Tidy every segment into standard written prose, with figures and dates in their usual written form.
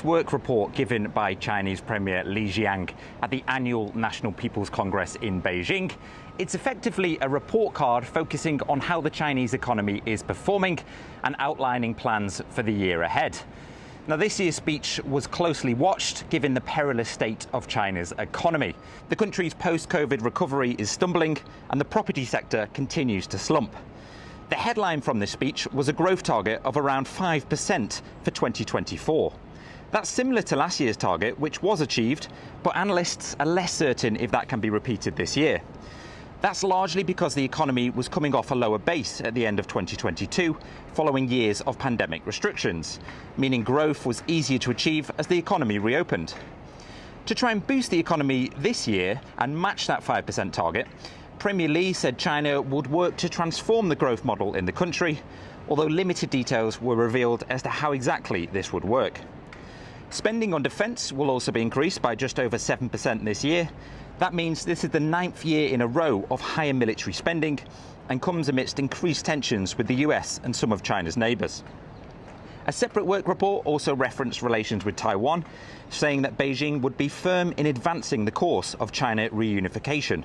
Work report given by Chinese Premier Li Qiang at the annual National People's Congress in Beijing. It's effectively a report card focusing on how the Chinese economy is performing and outlining plans for the year ahead. Now, this year's speech was closely watched given the perilous state of China's economy. The country's post-COVID recovery is stumbling and the property sector continues to slump. The headline from this speech was a growth target of around 5% for 2024. That's similar to last year's target, which was achieved, but analysts are less certain if that can be repeated this year. That's largely because the economy was coming off a lower base at the end of 2022, following years of pandemic restrictions, meaning growth was easier to achieve as the economy reopened. To try and boost the economy this year and match that 5% target, Premier Li said China would work to transform the growth model in the country, although limited details were revealed as to how exactly this would work. Spending on defence will also be increased by just over 7% this year. That means this is the 9th year in a row of higher military spending and comes amidst increased tensions with the US and some of China's neighbours. A separate work report also referenced relations with Taiwan, saying that Beijing would be firm in advancing the course of China reunification.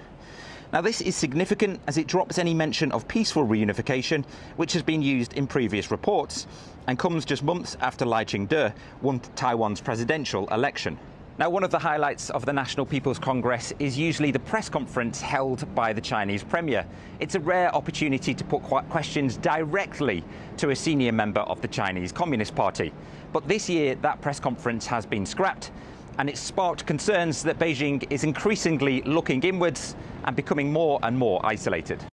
Now, this is significant as it drops any mention of peaceful reunification, which has been used in previous reports, and comes just months after Li Qiang won Taiwan's presidential election. Now, one of the highlights of the National People's Congress is usually the press conference held by the Chinese Premier. It's a rare opportunity to put questions directly to a senior member of the Chinese Communist Party. But this year, that press conference has been scrapped, and it's sparked concerns that Beijing is increasingly looking inwards and becoming more and more isolated.